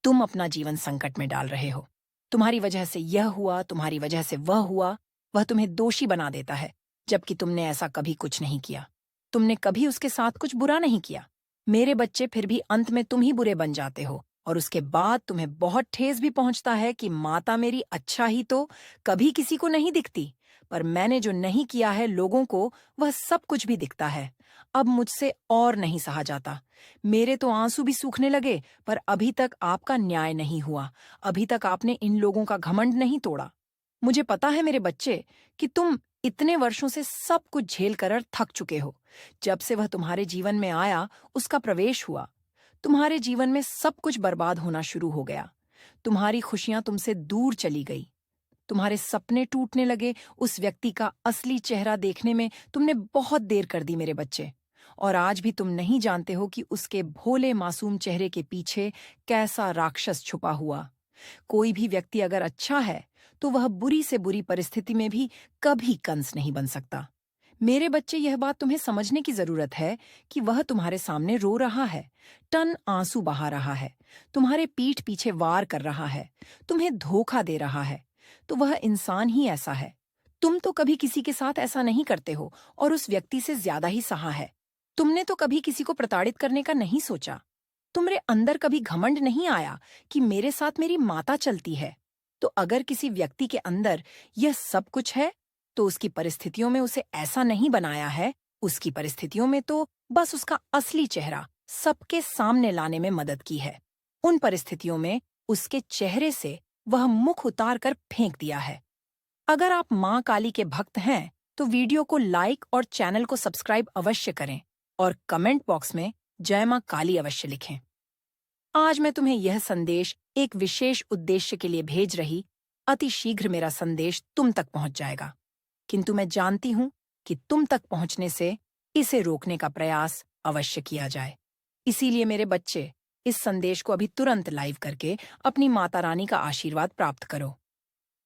तुम अपना जीवन संकट में डाल रहे हो। तुम्हारी वजह से यह हुआ, तुम्हारी वजह से वह हुआ। वह तुम्हें दोषी बना देता है, जबकि तुमने ऐसा कभी कुछ नहीं किया। तुमने कभी उसके साथ कुछ बुरा नहीं किया। मेरे बच्चे, फिर भी अंत में तुम ही बुरे बन जाते हो, और उसके बाद तुम्हें बहुत ठेस भी पहुंचता है कि माता मेरी अच्छा ही तो कभी किसी को नहीं दिखती, पर मैंने जो नहीं किया है लोगों को, वह सब कुछ भी दिखता है। अब मुझसे और नहीं सहा जाता। मेरे तो आंसू भी सूखने लगे, पर अभी तक आपका न्याय नहीं हुआ। अभी तक आपने इन लोगों का घमंड नहीं तोड़ा। मुझे पता है मेरे बच्चे, कि तुम इतने वर्षों से सब कुछ झेल कर थक चुके हो। जब से वह तुम्हारे जीवन में आया, उसका प्रवेश हुआ, तुम्हारे जीवन में सब कुछ बर्बाद होना शुरू हो गया। तुम्हारी खुशियां तुमसे दूर चली गई। तुम्हारे सपने टूटने लगे। उस व्यक्ति का असली चेहरा देखने में तुमने बहुत देर कर दी मेरे बच्चे। और आज भी तुम नहीं जानते हो कि उसके भोले मासूम चेहरे के पीछे कैसा राक्षस छुपा हुआ। कोई भी व्यक्ति अगर अच्छा है, तो वह बुरी से बुरी परिस्थिति में भी कभी कंस नहीं बन सकता। मेरे बच्चे, यह बात तुम्हें समझने की जरूरत है कि वह तुम्हारे सामने रो रहा है, टन आंसू बहा रहा है, तुम्हारे पीठ पीछे वार कर रहा है, तुम्हें धोखा दे रहा है। तो वह इंसान ही ऐसा है। तुम तो कभी किसी के साथ ऐसा नहीं करते हो, और उस व्यक्ति से ज्यादा ही सहा है। तुमने तो कभी किसी को प्रताड़ित करने का नहीं सोचा। तुम्हारे अंदर कभी घमंड नहीं आया कि मेरे साथ मेरी माता चलती है। तो अगर किसी व्यक्ति के अंदर यह सब कुछ है, तो उसकी परिस्थितियों में उसे ऐसा नहीं बनाया है। उसकी परिस्थितियों में तो बस उसका असली चेहरा सबके सामने लाने में मदद की है। उन परिस्थितियों में उसके चेहरे से वह मुख उतार कर फेंक दिया है। अगर आप माँ काली के भक्त हैं, तो वीडियो को लाइक और चैनल को सब्सक्राइब अवश्य करें, और कमेंट बॉक्स में जय माँ काली अवश्य लिखें। आज मैं तुम्हें यह संदेश एक विशेष उद्देश्य के लिए भेज रही। अति शीघ्र मेरा संदेश तुम तक पहुंच जाएगा, किंतु मैं जानती हूं कि तुम तक पहुंचने से इसे रोकने का प्रयास अवश्य किया जाए। इसीलिए मेरे बच्चे, इस संदेश को अभी तुरंत लाइव करके अपनी माता रानी का आशीर्वाद प्राप्त करो।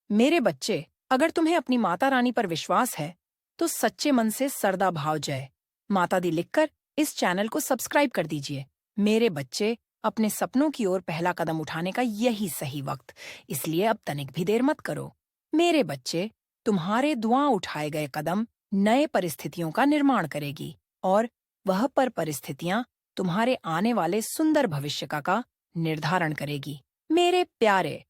मेरे बच्चे, अगर तुम्हें अपनी माता रानी पर विश्वास है, तो सच्चे मन से सरदा भाव जय माता दी लिखकर इस चैनल को सब्सक्राइब कर दीजिए। मेरे बच्चे, अपने सपनों की ओर पहला कदम उठाने का यही सही वक्त, इसलिए अब तनिक भी देर मत करो। मेरे बच्चे, तुम्हारे दुआ उठाए गए कदम नए परिस्थितियों का निर्माण करेगी, और वह पर परिस्थितियां तुम्हारे आने वाले सुंदर भविष्य का निर्धारण करेगी। मेरे प्यारे,